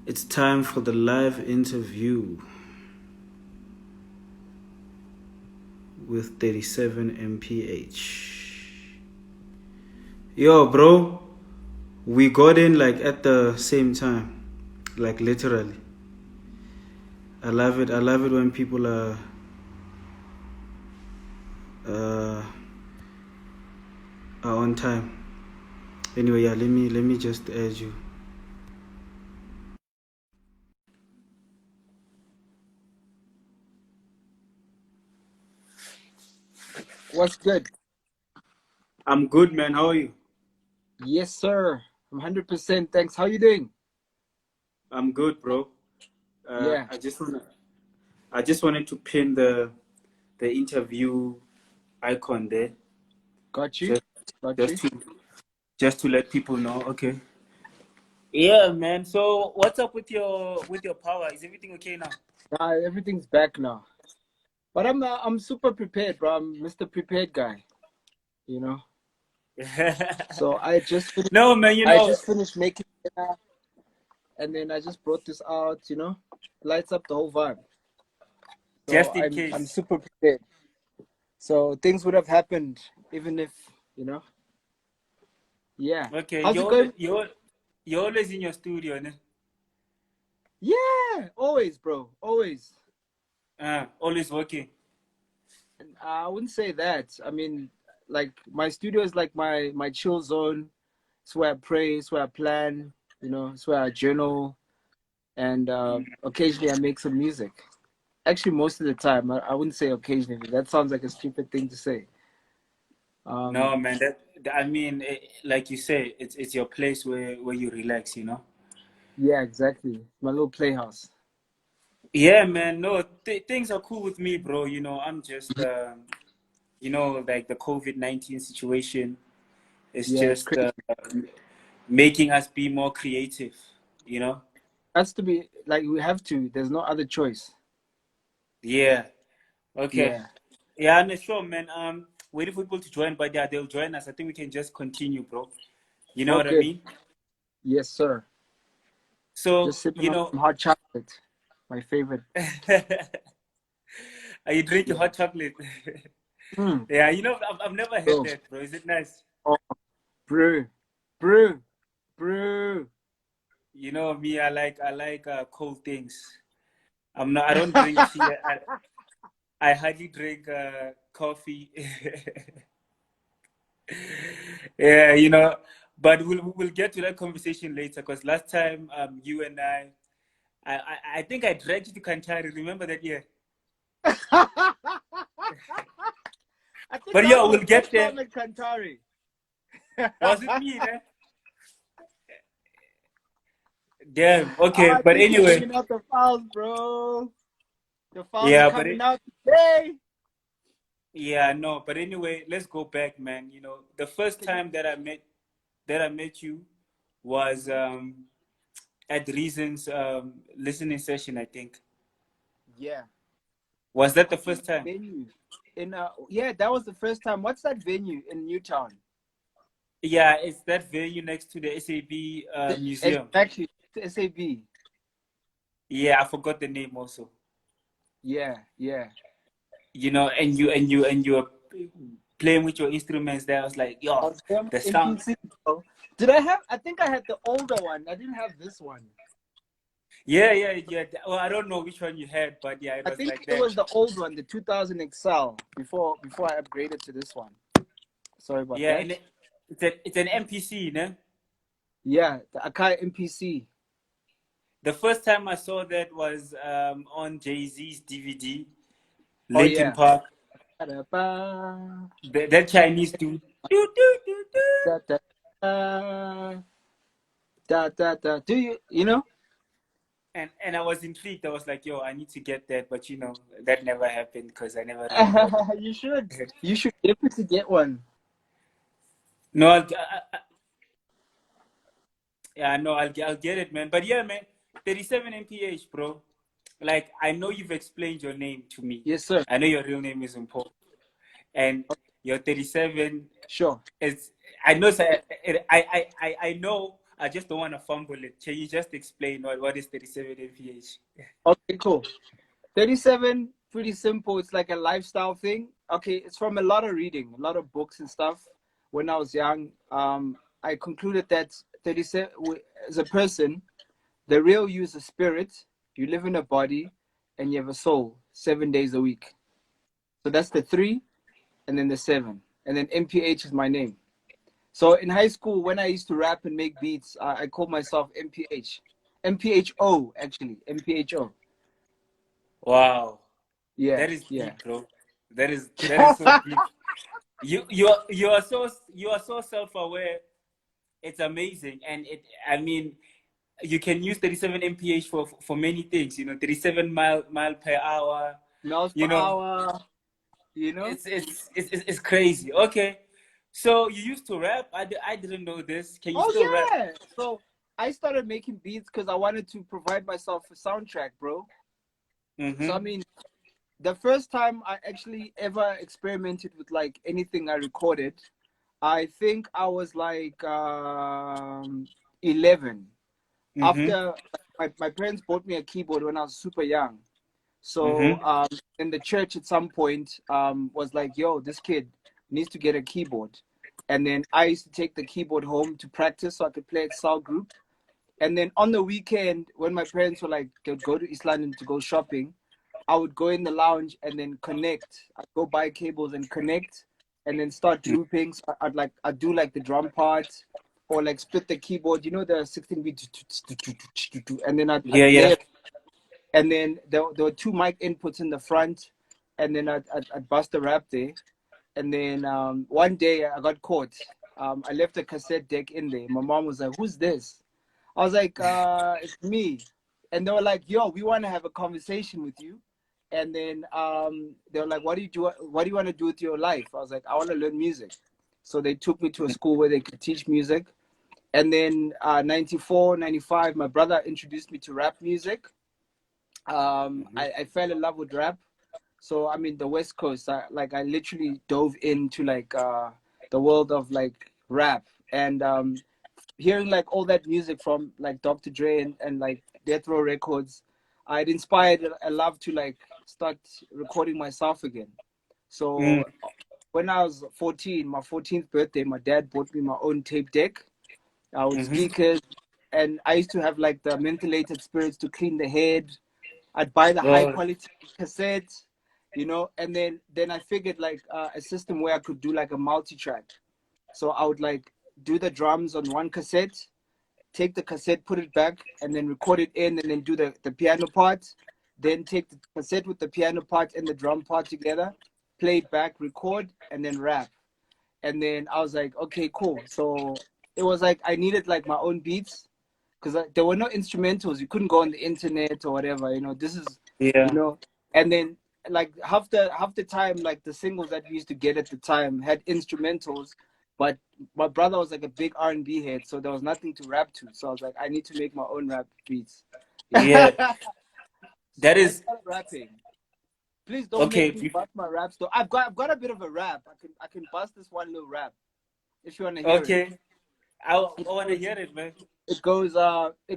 It's time for the live interview with 37 mph. Yo, bro, we got in like at the same time, like literally. I love it. I love it when people uh, are on time. Anyway, yeah, let me just add you. What's good? I'm good, man. How are you? Yes, sir. I'm 100%. Thanks. How you doing? I'm good, bro. Yeah. I just wanted to pin the interview icon there, Got you. just Got just you. to just to let people know. Okay. Yeah, man. So what's up with your power? Is everything okay now? Everything's back now. But I'm super prepared, bro. I'm Mr. Prepared guy. You know. So No, man. I just finished making dinner, and then I just brought this out. You know, lights up the whole vibe. So just in I'm case. super prepared. So things would have happened even if you know. Yeah. Okay. How's it going? You're always in your studio, ne? Yeah. Always, bro. Always. Always working. I wouldn't say that. I mean, like my studio is like my chill zone. It's where I pray. It's where I plan. You know, it's where I journal, and occasionally I make some music. Actually, most of the time. I wouldn't say occasionally. That sounds like a stupid thing to say. No, man. I mean, like you say, it's your place where you relax, you know. Yeah, exactly. My little playhouse. Yeah, man. No, things are cool with me, bro. You know, I'm just, like the COVID-19 situation is Yeah, it's just crazy. making us be more creative, you know? Has to be like we have to. There's no other choice. Yeah. Okay. Yeah. Yeah, no, sure, man. Waiting for people to join, but yeah, they'll join us. I think we can just continue, bro. You know All what I good. mean? Yes, sir. So, Just sipping on some hot chocolate. My favorite. are you drinking Yeah. hot chocolate? Mm. Yeah, I've never had Bro. that, bro. Is it nice? Oh, brew, brew, brew. You know me, I like cold things. I don't drink tea. I hardly drink coffee. Yeah, but we'll get to that conversation later because last time you and I think I dragged you to Kantari. Remember that? Yeah. I think But that yeah, was we'll my get first there. time at Kantari. Was it me, man? Damn. Oh, Okay, I but think you're anyway. bringing out the files, bro. The files are Yeah, coming out today. yeah, no, but anyway, let's go back, man. The first Can you? time that I met you was at Reason's listening session, I think. Yeah. Was that the What's the first time? venue? Yeah, that was the first time. What's that venue in Newtown? Yeah, it's that venue next to the SAB museum. Exactly. SAB. Yeah, I forgot the name also. Yeah, yeah. And you were playing with your instruments there. I was like, I yo, was from the sound. NPC, bro. Did I have? I think I had the older one. I didn't have this one. Yeah, yeah, yeah. Well, I don't know which one you had, but yeah, it I was think like it that. was the old one, the 2000 XL, before I upgraded to this one. Sorry about Yeah, that. and it's an MPC, no? Yeah, the Akai MPC. The first time I saw that was on Jay-Z's DVD, Oh Linkin yeah. Park. Da-da-ba, That Chinese dude. Do, do, do, do. da-da-da, da-da-da. Do you know? And I was intrigued. I was like, yo, I need to get that, but that never happened because I never really got You should. You should definitely get one. No, yeah, no, I'll get it, man. But yeah, man, 37 mph, bro. Like, I know you've explained your name to me. Yes, sir. I know your real name is Mpho, and your 37 Sure. is. I know. I know. I just don't want to fumble it. Can you just explain what is 37 mph? Okay, cool. 37, pretty simple. It's like a lifestyle thing. Okay, it's from a lot of reading, a lot of books and stuff. When I was young, I concluded that 37, as a person, the real you is a spirit. You live in a body, and you have a soul 7 days a week. So that's the 3, and then the 7, and then MPH is my name. So in high school, when I used to rap and make beats, I called myself MPH, MPHO actually, MPHO. Wow, Yeah, that is yeah. deep, bro. That is so deep. You are so self-aware. It's amazing, and I mean, you can use 37 mph for many things. 37 mile per hour. Miles per You know, hour, you know? it's crazy. Okay, so you used to rap. I didn't know this. Can you Oh, still rap? yeah. So I started making beats because I wanted to provide myself a soundtrack, bro. So, I Mm-hmm. mean, the first time I actually ever experimented with like anything I recorded, I think I was like 11. Mm-hmm. After my parents bought me a keyboard when I was super young. So Mm-hmm. in the church at some point was like, yo, this kid needs to get a keyboard. And then I used to take the keyboard home to practice so I could play at cell group. And then on the weekend, when my parents were like, they'd go to East London to go shopping, I would go in the lounge and then connect. I'd go buy cables and connect and then start looping. So I'd do like the drum part or like split the keyboard, the 16 beat, and then Yeah, I'd play yeah. it. And then there were 2 mic inputs in the front, and then I'd bust a rap there. And then one day I got caught. I left a cassette deck in there. My mom was like, "Who's this?" I was like, "It's me." And they were like, "Yo, we want to have a conversation with you." And then they were like, "What do you do? What do you want to do with your life?" I was like, "I want to learn music." So they took me to a school where they could teach music. And then 94, 95, my brother introduced me to rap music. I fell in love with rap. So I mean the West Coast, I literally dove into like the world of like rap and hearing like all that music from like Dr. Dre and like Death Row Records, it inspired a love to like start recording myself again. Mm. So when I was 14, my 14th birthday, my dad bought me my own tape deck with Mm-hmm. speakers, and I used to have like the mentholated spirits to clean the head. I'd buy the high Oh, quality cassette, and then I figured like a system where I could do like a multi-track. So I would like do the drums on one cassette, take the cassette, put it back, and then record it in, and then do the piano part. Then take the cassette with the piano part and the drum part together, play it back, record, and then rap. And then I was like, okay, cool. So it was like I needed like my own beats because there were no instrumentals. You couldn't go on the internet or whatever. This is, you yeah. know, and then like half the time, like the singles that we used to get at the time had instrumentals, but my brother was like a big R&B head, so there was nothing to rap to. So I was like, I need to make my own rap beats. Yeah. That So I is started rapping. Please don't make okay. me bust my rap. So I've got a bit of a rap. I can bust this one little rap if you want to hear it. Okay. I It want to goes, hear it, man. it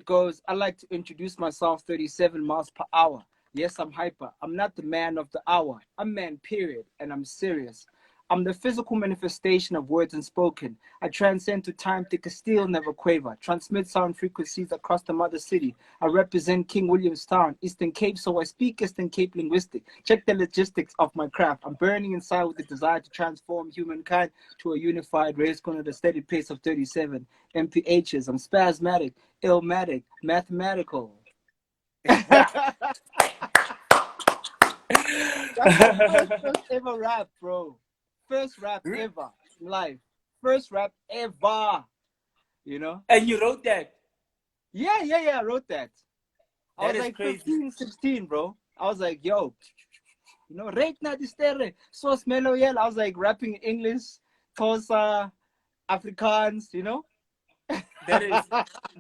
goes, I like to introduce myself 37 miles per hour. Yes, I'm hyper. I'm not the man of the hour. I'm man, period. And I'm serious. I'm the physical manifestation of words unspoken. I transcend to time, thick as steel, never quaver. Transmit sound frequencies across the mother city. I represent King Williamstown, Eastern Cape, so I speak Eastern Cape linguistic. Check the logistics of my craft. I'm burning inside with the desire to transform humankind to a unified race going at a steady pace of 37 MPHs. I'm spasmatic, illmatic, mathematical. That's my first ever rap, bro. First rap ever in life. First rap ever. You know? And you wrote that. Yeah, I wrote that. I That was is like crazy. 15, 16, bro. I was like, yo, rate na di sterre. So smelo yell. I was like rapping English, Xhosa, Afrikaans. That is,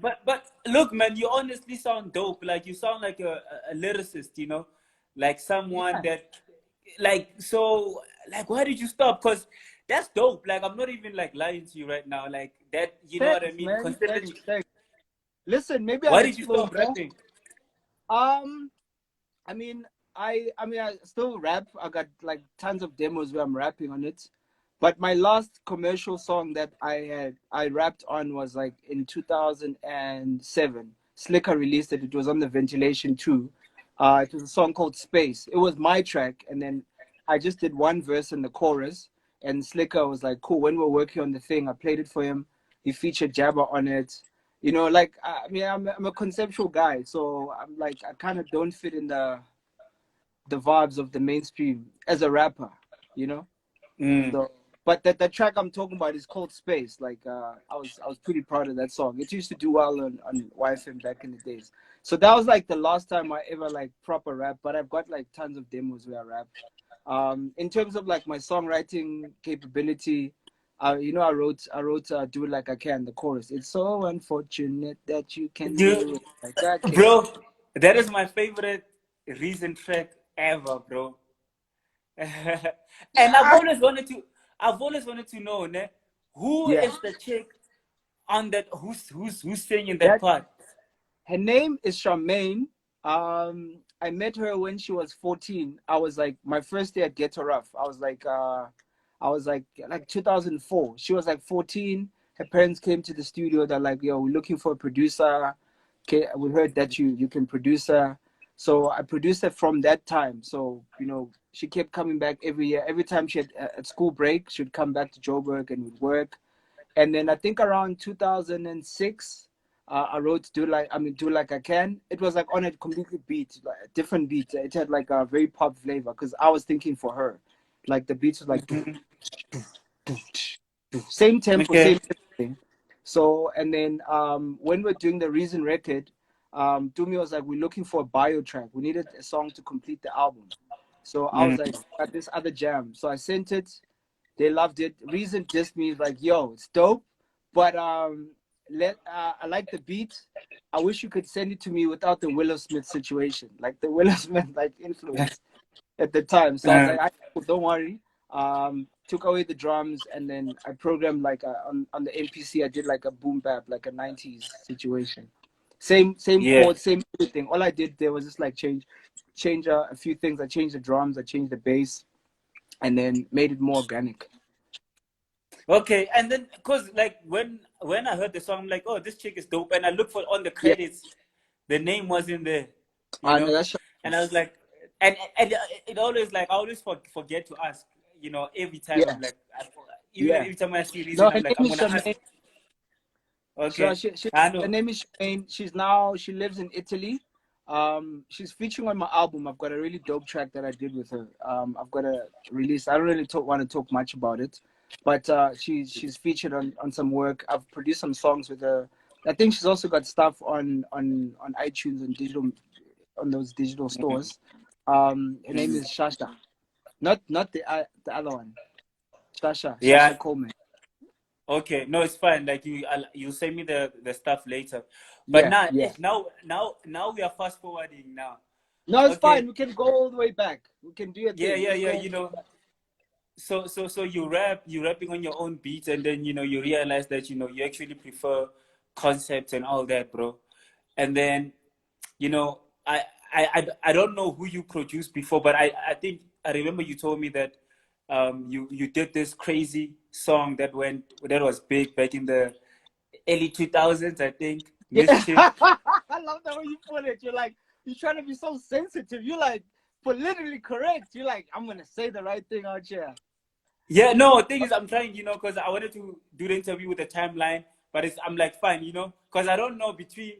but look, man, you honestly sound dope. Like you sound like a lyricist, like someone Yeah. that, like so, like why did you stop? Cause that's dope. Like I'm not even like lying to you right now. Like that, you know what I Thanks, mean? man. Considering Thanks. Listen, maybe I Why had did to you flow stop more. rapping? Um, I mean, I still rap. I got like tons of demos where I'm rapping on it. But my last commercial song that I rapped on was like in 2007. Slicker released it. It was on the Ventilation 2. It was a song called Space. It was my track, and then I just did one verse and the chorus. And Slicker was like, "Cool." When we were working on the thing, I played it for him. He featured Jabba on it. You know, like I mean, I'm a conceptual guy, so I'm like I kind of don't fit in the vibes of the mainstream as a rapper, you know. Mm. So, but the track I'm talking about is called Space. Like, I was pretty proud of that song. It used to do well on YFM back in the days. So that was like the last time I ever like proper rap. But I've got like tons of demos where I rap. In terms of like my songwriting capability, you know, I wrote "Do It Like I Can," the chorus. It's so unfortunate that you can do Dude, it like I can. bro, that is my favorite recent track ever, bro. And Yeah, I've always wanted to know, ne, who yeah. is the chick on that, who's singing that That part? Her name is Charmaine. I met her when she was 14. I was like my first day at Ghetto Rough. I was like 2004. She was like 14. Her parents came to the studio. They're like, "Yo, we're looking for a producer. Okay, we heard that you can produce her." So I produced her from that time. So you know, she kept coming back every year. Every time she had at school break, she'd come back to Joburg and would work. And then I think around 2006, I wrote Do Like I Can." It was like on a completely beat, like a different beat. It had like a very pop flavor because I was thinking for her. Like the beats was like Mhm. same tempo, Okay. same everything. So and then when we're doing the Reason record, Dumi was like, "We're looking for a bio track. We needed a song to complete the album." So I was like, Mm. "Got this other jam." So I sent it. They loved it. Reason dissed me, like, "Yo, it's dope, but I like the beat. I wish you could send it to me without the Willow Smith situation, like the Willow Smith like influence at the time." So I was Uh, like, "Don't worry." Took away the drums, and then I programmed like on the MPC. I did like a boom bap, like a '90s situation. Same yeah. chords, same everything. All I did there was just like change a few things. I changed the drums, I changed the bass, and then made it more organic. Okay. And then, cause like when I heard the song, I'm like, oh, this chick is dope. And I looked for on the Yeah, credits, the name wasn't there, you I know know. that's And I was like, and it always like I always forget to ask, you know. Every time yeah, I'm like, even yeah. every time I see No, Reason, her I'm like, name I'm is gonna ask. Charmaine. So Okay. I her know. name is Charmaine. She lives in Italy. She's featuring on my album. I've got a really dope track that I did with her. I've got a release. I don't really want to talk much about it, but she's featured on some work. I've produced some songs with her. I think she's also got stuff on iTunes and digital on those digital stores. Her name is Shasha, not the other one. Yeah. Shasha Coleman. Okay. No, it's fine. Like you send me the stuff later. But Yeah, yeah. now we are fast forwarding now. No, it's fine. Okay. We can go all the way back. We can do a Yeah, thing. yeah, Let's yeah. go. You know, so you rapping on your own beats, and then you realize that you actually prefer concepts and all that, bro. And then you know I don't know who you produced before, but I think I remember you told me that you did this crazy song that was big back in the early 2000s, I think. Yeah. Mischief. I love the way you put it. You're trying to be so sensitive. You're like politically correct. You're like, I'm gonna say the right thing out here. Yeah, no, the thing is, I'm trying, because I wanted to do the interview with the timeline, but I'm like, fine, because I don't know between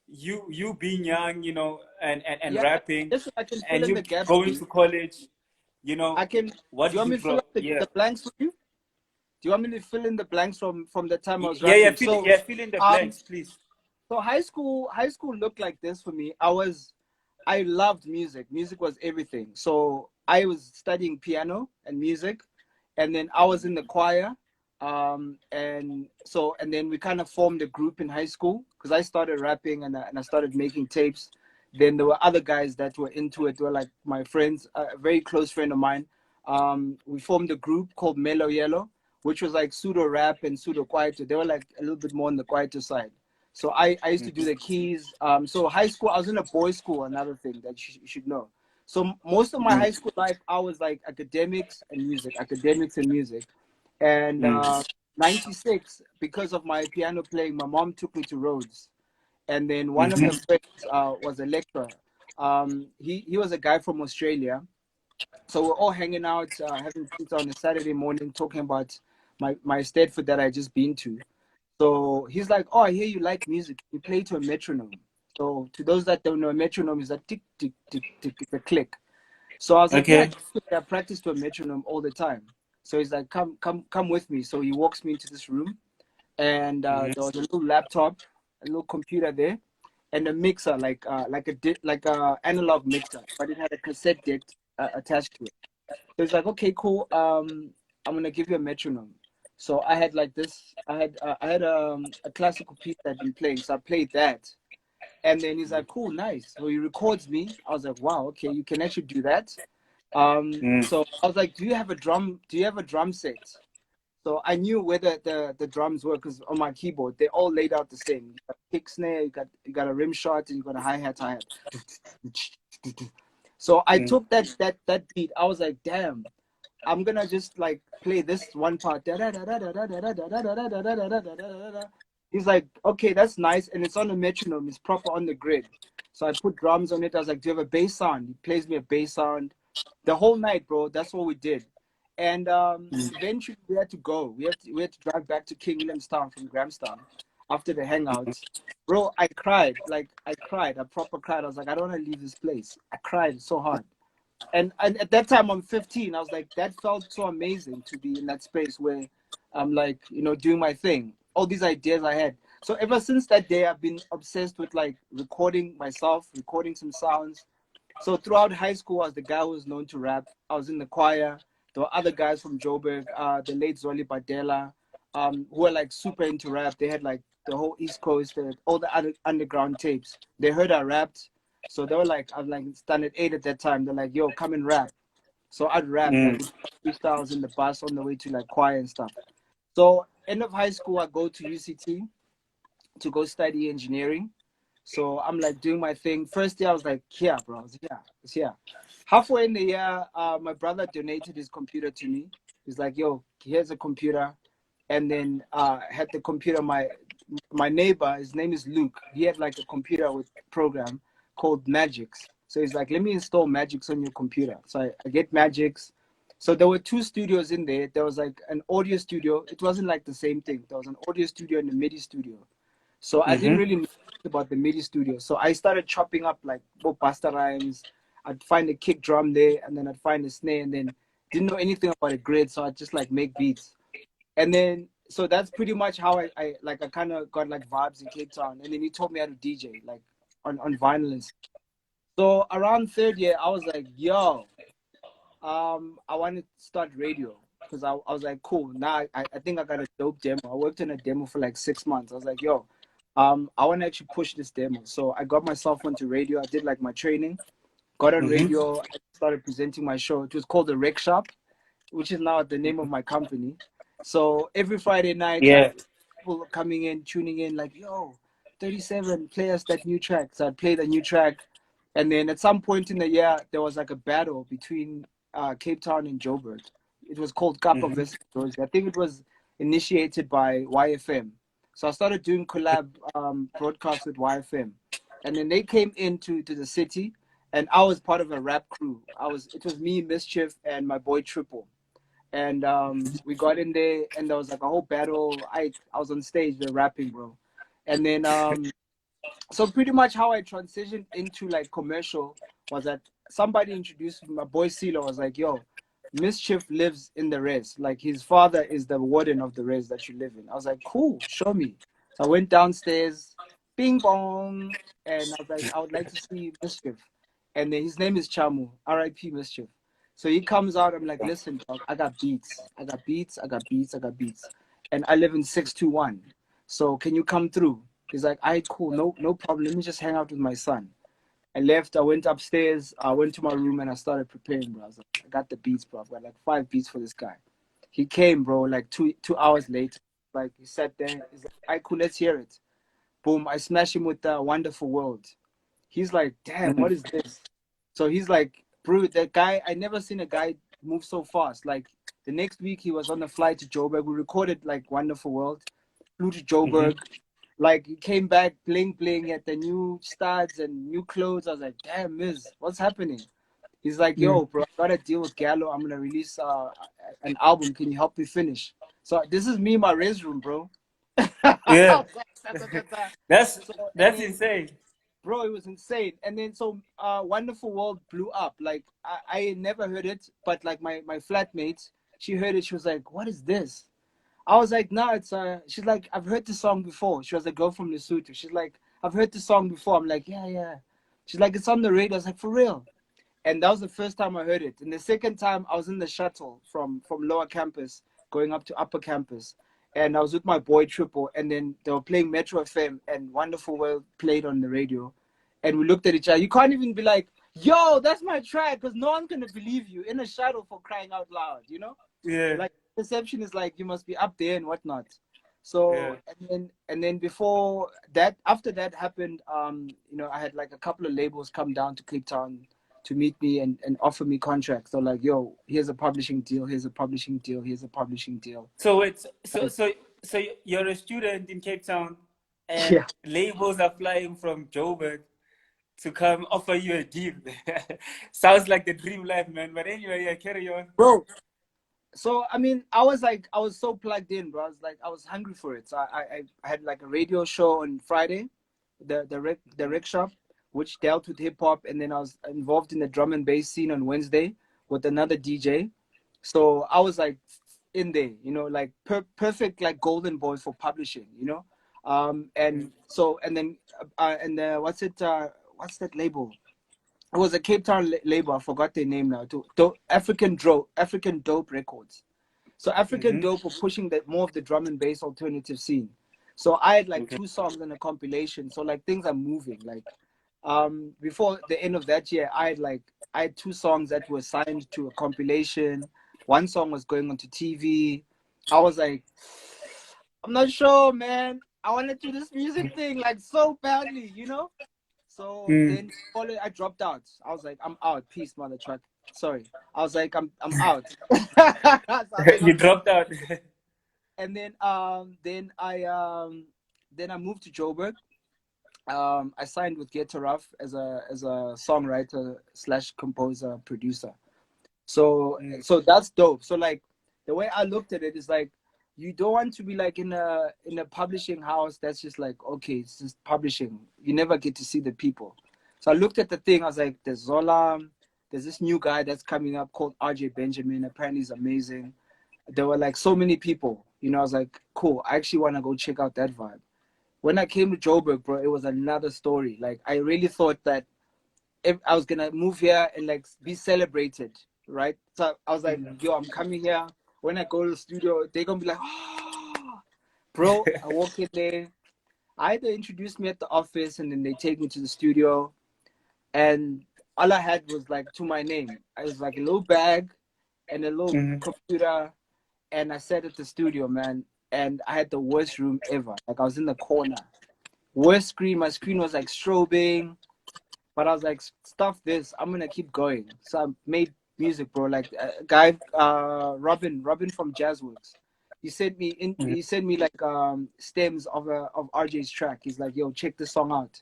you being young, and Yeah. rapping, Listen, I can fill and in you the gaps for going you. to college, you know, I can. Do what you did want you me to fill draw? up Yeah, the blanks for you? Do you want me to fill in the blanks from the time I was yeah, yeah, rapping? So, fill in the um, blanks, please. so high school looked like this for me. I loved music. Music was everything. So I was studying piano and music, and then I was in the choir. And then we kind of formed a group in high school because I started rapping and I started making tapes. Then there were other guys that were into it. They were like my friends, a very close friend of mine. We formed a group called Mellow Yellow, which was like pseudo rap and pseudo quieter. They were like a little bit more on the quieter side. So I used to do the keys. So high school, I was in a boys' school. Another thing that you should know. So most of my high school life, I was like academics and music, academics and music. And 96, because of my piano playing, my mom took me to Rhodes. And then one of her friends was a lecturer. He was a guy from Australia. So we're all hanging out, having pizza on a Saturday morning, talking about my Stedford that I just been to. So he's like, "Oh, I hear you like music. You play to a metronome." So to those that don't know, a metronome is a tick, tick, tick, tick, it's a click. So I was like, "Yeah, Okay. I practice to a metronome all the time." So he's like, come with me." So he walks me into this room, and there was a little laptop, a little computer there, and a mixer, like a analog mixer, but it had a cassette deck attached to it. So he's like, "Okay, cool. I'm gonna give you a metronome." So I had like this. I had a classical piece that I'd been playing, so I played that. And then he's like, "Cool, nice." So he records me. I was like, "Wow, okay, you can actually do that." So I was like, "Do you have a drum? Do you have a drum set?" So I knew where the drums were because on my keyboard they're all laid out the same. You got a kick snare, you got a rim shot, and you got a hi hat. So I took that beat. I was like, "Damn, I'm gonna just like play this one part." He's like, "Okay, that's nice," and it's on the metronome. It's proper on the grid. So I put drums on it. I was like, "Do you have a bass sound?" He plays me a bass sound. The whole night, bro. That's what we did. And eventually we had to go. We had to drive back to King Williamstown from Grahamstown after the hangouts. Bro, I cried. Like I cried. I proper cried. I was like, I don't want to leave this place. I cried so hard. And at that time I'm 15. I was like, that felt so amazing to be in that space where I'm like, doing my thing. All these ideas I had. So ever since that day, I've been obsessed with like recording myself, recording some sounds. So throughout high school, I was the guy who was known to rap. I was in the choir. There were other guys from Joburg, the late Zoli Badela, who were like super into rap. They had like the whole East Coast, all the other underground tapes. They heard I rapped. So they were like, I was like standard 8 at that time. They're like, "Yo, come and rap." So I'd rap like freestyles in the bus on the way to like choir and stuff. So end of high school, I go to UCT to go study engineering. So I'm like doing my thing. First year, I was like, "Yeah, bro, it's here." Halfway in the year, my brother donated his computer to me. He's like, "Yo, here's a computer." And then had the computer. My neighbor, his name is Luke. He had like a computer with program called Magix. So he's like, "Let me install Magix on your computer." So I get Magix. So there were two studios in there. There was like an audio studio. It wasn't like the same thing. There was an audio studio and a MIDI studio. So I didn't really know about the MIDI studio. So I started chopping up like Basta rhymes. I'd find a kick drum there, and then I'd find a snare, and then didn't know anything about a grid. So I'd just like make beats. And then, so that's pretty much how I kind of got like vibes in Cape Town. And then he taught me how to DJ, like on vinyl and stuff. So around third year, I was like, "Yo, I want to start radio." Because I was like, "Cool, now I think I got a dope demo." I worked on a demo for like 6 months. I was like, "Yo, I want to actually push this demo." So I got myself onto radio. I did like my training, got on radio. I started presenting my show. It was called The Rec Shop, which is now the name of my company. So every Friday night, Yeah. people coming in, tuning in, like, "Yo, 37, play us that new track." So I'd play the new track. And then at some point in the year, there was like a battle between Cape Town and Joburg. It was called Kappa versus Joburg. I think it was initiated by YFM. So I started doing collab broadcasts with YFM. And then they came to the city, and I was part of a rap crew. It was me, Mischief, and my boy Triple. And we got in there, and there was like a whole battle. I was on stage, they're rapping, bro. And then so pretty much how I transitioned into like commercial was that somebody introduced me, my boy CeeLo was like, "Yo, Mischief lives in the res. Like his father is the warden of the res that you live in." I was like, "Cool, show me." So I went downstairs, bing bong, and I was like, "I would like to see Mischief." And then his name is Chamu, R.I.P. Mischief. So he comes out, I'm like, "Listen, dog, I got beats. I got beats, I got beats, I got beats. And I live in 621. So can you come through?" He's like, "All right, cool, no problem. Let me just hang out with my son." I left. I went upstairs. I went to my room and I started preparing, bro. I was like, "I got the beats, bro. I've got like 5 beats for this guy." He came, bro, like two hours later. Like he sat there. He's like, "All right, cool, let's hear it." boom, I smash him with Wonderful World. He's like, damn, what is this? So he's like, bro, that guy, I never seen a guy move so fast. Like the next week he was on the flight to Joburg. We recorded like Wonderful World, flew to Joburg. Like he came back bling bling at the new studs and new clothes. I was like, damn, Miz, what's happening? He's like, yo, bro, I gotta deal with Gallo. I'm gonna release an album. Can you help me finish? So this is me in my res room, bro. Yeah. So, That's insane. Bro, it was insane. And then so Wonderful World blew up. Like I never heard it, but like my flatmate, she heard it. She was like, what is this? I was like, nah, it's she's like, I've heard this song before. She was a girl from Lesotho. She's like, I've heard this song before. I'm like, yeah. She's like, it's on the radio. I was like, for real? And that was the first time I heard it. And the second time I was in the shuttle from lower campus going up to upper campus. And I was with my boy Triple, and then they were playing Metro FM, and Wonderful World played on the radio. And we looked at each other. You can't even be like, yo, that's my track, because no one's going to believe you in a shuttle, for crying out loud, you know? Yeah. Like, perception is like, you must be up there and whatnot. So, Yeah. and then before that, after that happened, you know, I had like a couple of labels come down to Cape Town to meet me and offer me contracts. They're like, yo, here's a publishing deal, here's a publishing deal, here's a publishing deal. So it's so you're a student in Cape Town, and Yeah. labels are flying from Joburg to come offer you a deal. Sounds like the dream life, man. But anyway, yeah, carry on. Bro, so I mean, I was so plugged in, bro. I was hungry for it. So I had like a radio show on Friday, the rec shop, which dealt with hip hop, and then I was involved in the drum and bass scene on Wednesday with another DJ. So I was like in there, you know, like perfect, like golden boy for publishing, you know. And so and then what's that label? It was a Cape Town label. I forgot their name now. African Dope Records. So African Dope were pushing more of the drum and bass alternative scene. So I had like 2 songs in a compilation. So like things are moving. Like before the end of that year, I had 2 songs that were signed to a compilation. 1 song was going onto TV. I was like, I'm not sure, man. I want to do this music thing like so badly, you know? So then I dropped out. I was like, I'm out. Peace, mother truck. Sorry. I was like, I'm out. You dropped out. And then I moved to Joburg. I signed with Get Rough as a songwriter / composer producer. So that's dope. So like the way I looked at it is like, you don't want to be like in a publishing house that's just like, okay, it's just publishing. You never get to see the people. So I looked at the thing. I was like, there's Zola. There's this new guy that's coming up called RJ Benjamin. Apparently he's amazing. There were like so many people. You know, I was like, cool. I actually want to go check out that vibe. When I came to Joburg, bro, it was another story. Like I really thought that if I was going to move here and like be celebrated, right? So I was like, yo, I'm coming here. When I go to the studio, they're going to be like, oh, bro, I walk in there. Either introduce me at the office and then they take me to the studio. And all I had was like to my name. I was like a little bag and a little computer. And I sat at the studio, man. And I had the worst room ever. Like I was in the corner. Worst screen. My screen was like strobing. But I was like, stuff this. I'm going to keep going. So I made music, bro. Like a guy, Robin from Jazzworks. He sent me like stems of RJ's track. He's like, yo, check this song out.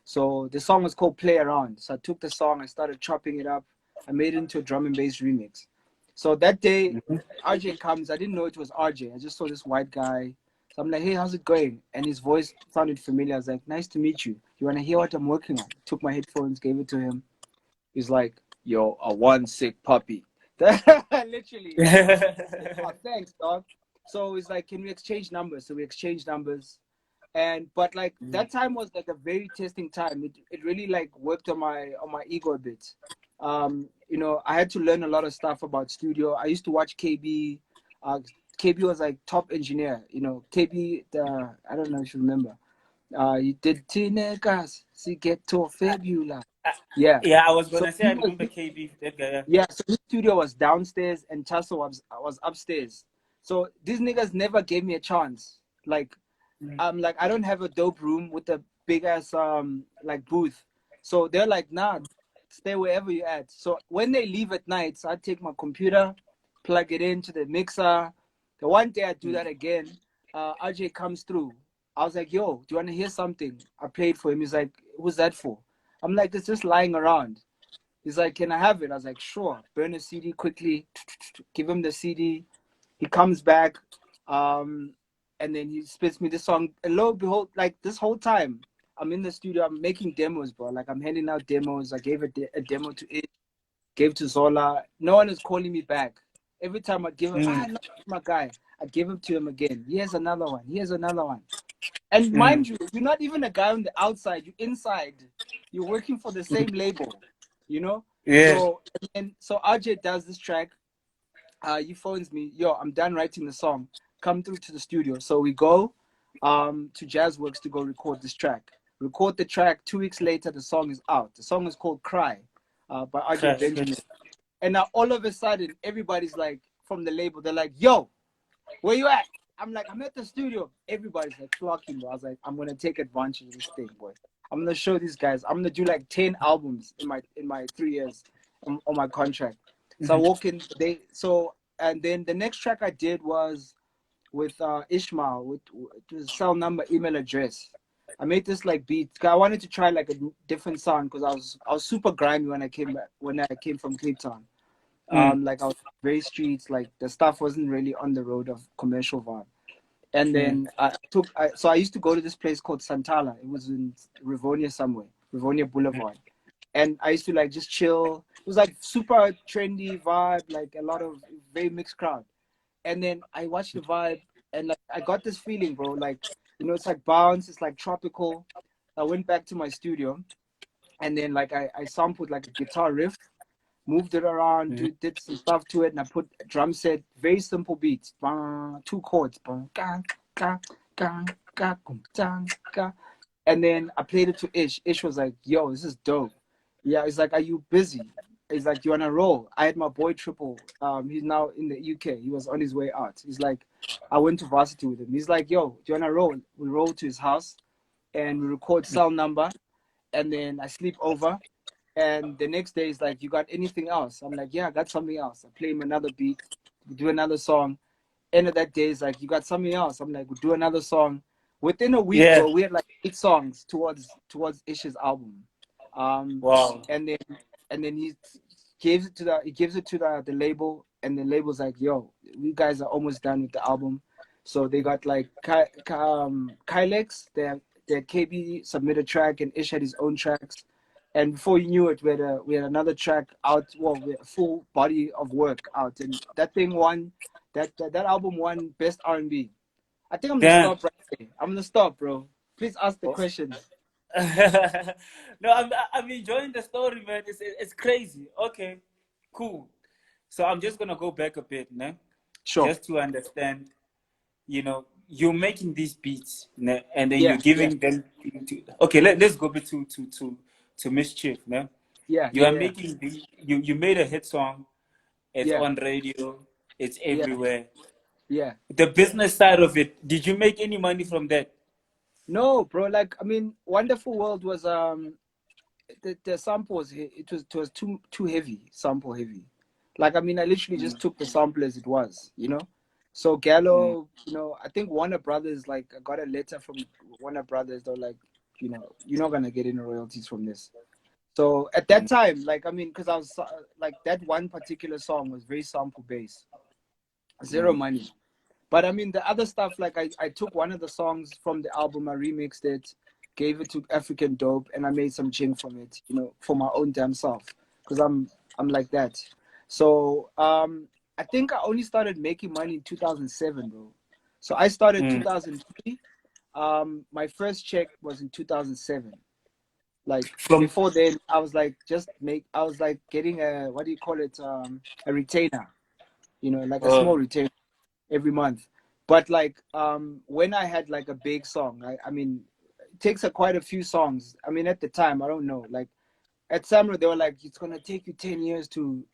So the song was called Play Around. So I took the song, I started chopping it up. I made it into a drum and bass remix. So that day, RJ comes. I didn't know it was RJ. I just saw this white guy. So I'm like, hey, how's it going? And his voice sounded familiar. I was like, nice to meet you. You want to hear what I'm working on? Took my headphones, gave it to him. He's like, yo, a one sick puppy. Literally. Oh, thanks, dog. So it's like, can we exchange numbers? So we exchanged numbers. But like that time was like a very testing time. It really like worked on my ego a bit. You know, I had to learn a lot of stuff about studio. I used to watch KB. KB was like top engineer. You know, KB. I don't know if you remember. He did Tinegas. Si Ghetto Fabula. Yeah. Yeah, I was gonna say I remember KB. That guy. Yeah. So his studio was downstairs and Tasso was upstairs. So these niggas never gave me a chance. Like I'm like, I don't have a dope room with a big ass like booth. So they're like, nah, stay wherever you're at. So when they leave at night, so I take my computer, plug it into the mixer. The one day I do that again, RJ comes through. I was like, yo, do you want to hear something? I played for him. He's like, what's that for? I'm like, it's just lying around. He's like, can I have it? I was like, sure. Burn a CD quickly, give him the CD. He comes back, and then he spits me this song. And lo and behold, like this whole time, I'm in the studio, I'm making demos, bro. Like I'm handing out demos. I gave a demo to it, gave to Zola. No one is calling me back. Every time I give him, no, my guy, I give him to him again. Here's another one. Here's another one. And mind you, you're not even a guy on the outside. You're inside. You're working for the same label, you know? Yeah. So RJ does this track. He phones me, yo, I'm done writing the song. Come through to the studio. So we go to Jazzworks to go record this track. Record the track. 2 weeks later, the song is out. The song is called Cry by RJ Benjamin. And now all of a sudden, everybody's like, from the label, they're like, yo, where you at? I'm like, I'm at the studio. Everybody's like flocking, bro. I was like, I'm gonna take advantage of this thing, boy. I'm gonna show these guys. I'm gonna do like 10 albums in my 3 years on my contract. So I walk in. And then the next track I did was with Ishmael. It was cell number, email address. I made this like beat. I wanted to try like a different sound because I was super grimy when I came from Cape Town. Like I was very streets. Like the stuff wasn't really on the road of commercial vibe. And then so I used to go to this place called Santala. It was in Rivonia somewhere, Rivonia Boulevard. And I used to like just chill. It was like super trendy vibe, like a lot of very mixed crowd. And then I watched the vibe and like I got this feeling, bro. Like, you know, it's like bounce, it's like tropical. I went back to my studio and then like I sampled like a guitar riff, moved it around, did some stuff to it, and I put a drum set, very simple beats, 2 chords, and then I played it to Ish. Ish was like, yo, this is dope. Yeah, he's like, are you busy? He's like, you wanna roll? I had my boy Triple. He's now in the UK. He was on his way out. He's like, I went to varsity with him. He's like, yo, do you wanna roll? We roll to his house and we record cell number, and then I sleep over. And the next day he's like, you got anything else? I'm like, yeah, I got something else. I play him another beat, we do another song. End of that day is like, you got something else? I'm like, we'll do another song. Within a week, bro, we had like 8 songs towards Ish's album. Wow. And then he gives it to the label, and the label's like, yo, you guys are almost done with the album. So they got like Kylex, their KB submitted track, and Ish had his own tracks. And before you knew it, we had another track out. Well, we had a full body of work out, and that thing won. That album won best R&B. I think I'm gonna stop right there. I'm gonna stop, bro. Please ask the questions. No, I'm enjoying the story, man. It's crazy. Okay, cool. So I'm just gonna go back a bit, ne? Sure. Just to understand, you know, you're making these beats, ne? And then you're giving them to. Okay, let's go back to Mischief, ne? Yeah. You are making you made a hit song. It's on radio. It's everywhere. Yeah. The business side of it. Did you make any money from that? No, bro. Like, I mean, Wonderful World was the sample was too heavy, sample heavy. Like, I mean, I literally just took the sample as it was, you know. So Gallo, you know, I think Warner Brothers, like, I got a letter from Warner Brothers. They're like, you know, you're not gonna get any royalties from this. So at that time, like, I mean, because I was like, that one particular song was very sample based, zero money. But I mean, the other stuff, like I took one of the songs from the album, I remixed it, gave it to African Dope, and I made some ching from it, you know, for my own damn self, because I'm like that. So I think I only started making money in 2007, bro. So I started 2003. My first check was in 2007. Like before then, I was like getting a, what do you call it, a retainer, you know, like a small retainer every month. But like when I had like a big song, I mean, it takes quite a few songs. I mean, at the time, I don't know, like at Samra, they were like, it's gonna take you 10 years to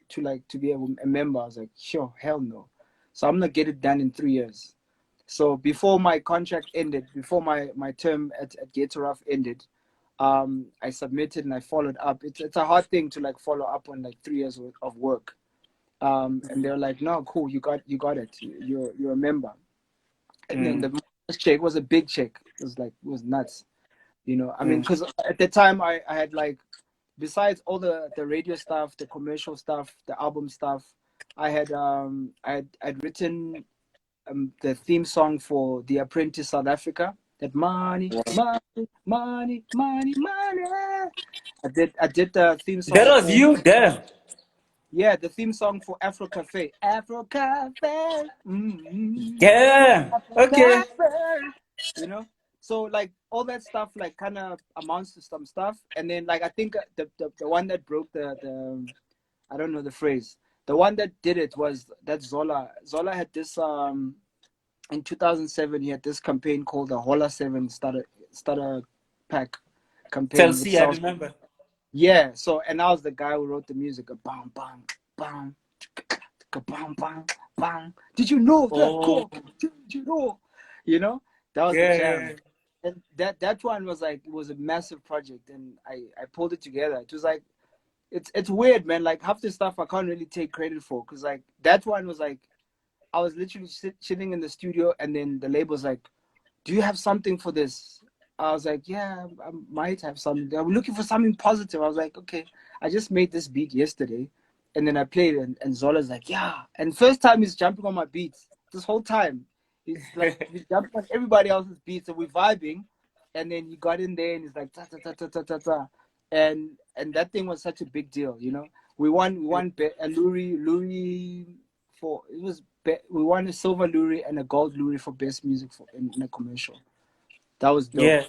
be a member. I was like, sure, hell no. So I'm gonna get it done in 3 years. So before my contract ended, before my term at Ghetto Rough ended, I submitted and I followed up. It's a hard thing to like follow up on like 3 years of work. And they were like, no, cool, you got it. You're a member. And then the first check was a big check. It was nuts. You know, I mean, because at the time I had like, besides all the radio stuff, the commercial stuff, the album stuff, I'd written the theme song for The Apprentice South Africa. That money, money, money, money, money. I did the theme song. That was you, damn. Yeah, the theme song for Afro Cafe. Afro Cafe. Yeah. Afro Okay. Cafe. You know? So like all that stuff like kind of amounts to some stuff. And then like I think the one that broke the I don't know the phrase. The one that did it was that Zola. Zola had this in 2007 he had this campaign called the Hola 7 starter pack campaign. Chelsea, I remember. Yeah, so and I was the guy who wrote the music. Bam, bam, bam, bam, bam, bam. Did you know that? Cool. Did you know? You know, that was the jam. And that one was like, it was a massive project, and I pulled it together. It was like, it's weird, man. Like half the stuff I can't really take credit for, because like that one was like, I was literally sitting in the studio, and then the label's like, do you have something for this? I was like, yeah, I might have something. I'm looking for something positive. I was like, okay, I just made this beat yesterday. And then I played it, and Zola's like, yeah. And first time he's jumping on my beats. This whole time. He's like, he's jumping on everybody else's beats, and we're vibing. And then he got in there, and he's like, ta, ta, ta, ta, ta, ta, ta. And that thing was such a big deal, you know? We won a Lurie for, we won a silver Lurie and a gold Lurie for best music in a commercial. That was dope. Yeah.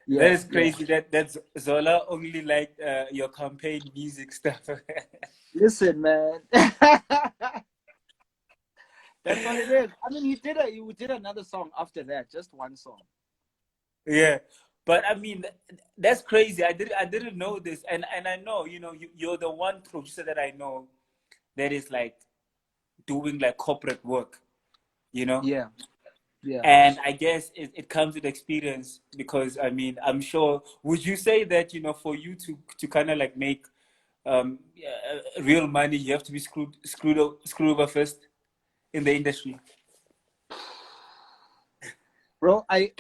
Yeah, That is crazy. That's Zola only liked your campaign music stuff. Listen, man. That's what it is. I mean, he did another song after that, just one song. Yeah, but I mean that's crazy. I didn't know this, and I know you're the one producer that I know that is like doing like corporate work, you know. Yeah. Yeah. And I guess it comes with experience, because I mean I'm sure. Would you say that for you to kind of like make real money, you have to be screwed over first in the industry? Bro, I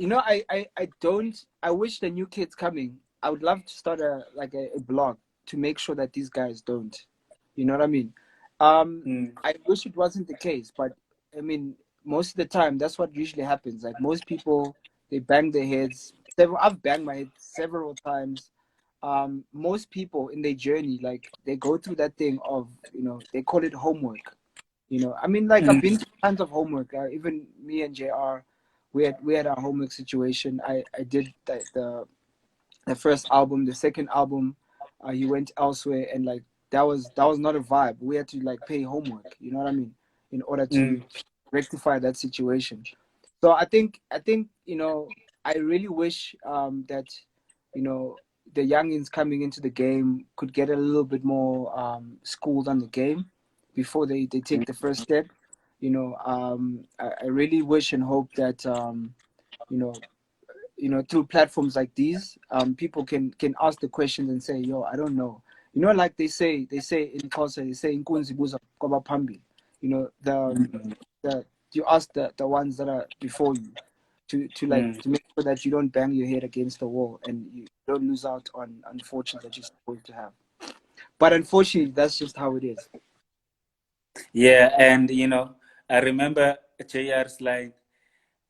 wish the new kids coming, I would love to start a blog to make sure that these guys don't. You know what I mean? I wish it wasn't the case, but I mean, most of the time that's what usually happens. Like most people, they bang their heads. I've banged my head several times. Most people in their journey, like they go through that thing of, they call it homework. I mean, like I've been through tons of homework. Even me and JR, we had our homework situation. I did the first album, the second album, he went elsewhere, and like that was not a vibe. We had to like pay homework. You know what I mean? In order to rectify that situation. So I think I really wish that the youngins coming into the game could get a little bit more schooled on the game before they take the first step. I really wish and hope that through platforms like these, people can ask the questions and say, yo, I don't know. Like they say in culture, they say inkunzi buza kwaba phambili. You ask the ones that are before you to make sure that you don't bang your head against the wall and you don't lose out on fortune that you're supposed to have. But unfortunately, that's just how it is. Yeah, and I remember JR's line.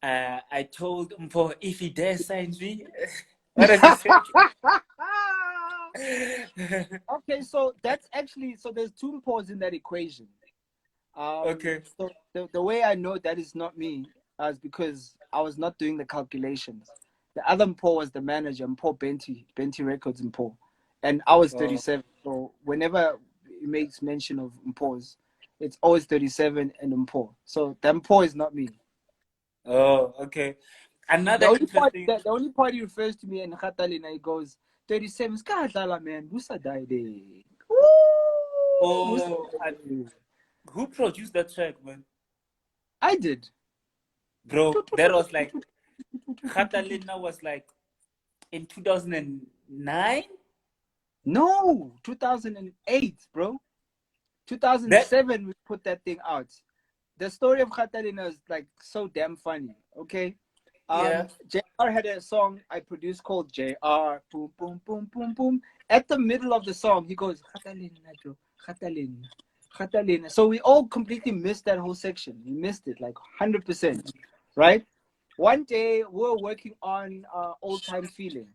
I told Mpho if he dares sign me. What does he say? Okay, so that's actually, there's two Mphos in that equation. Okay. So the way I know that is not me is because I was not doing the calculations. The other Mpho was the manager, Mpho Bantu Records Mpho. And I was 37. So whenever it makes mention of Mphos, it's always 37 and Mpho. So the Mpho is not me. Oh, okay. Another the only part he refers to me in Khatalina, he goes, 37 Skadala, man, Busa died. Oh, who produced that track, man? I did. Bro, that was like, Khatalina was like in 2009? No, 2008, bro. That, 2007, we put that thing out. The story of Khatalina is like so damn funny. Okay. yeah. JR had a song I produced called JR. Boom, boom, boom, boom, boom. At the middle of the song, he goes, Khatalina, Joe, Khatalina, Khatalina. So we all completely missed that whole section. We missed it like 100%. Right? One day, we were working on Old Time Feeling.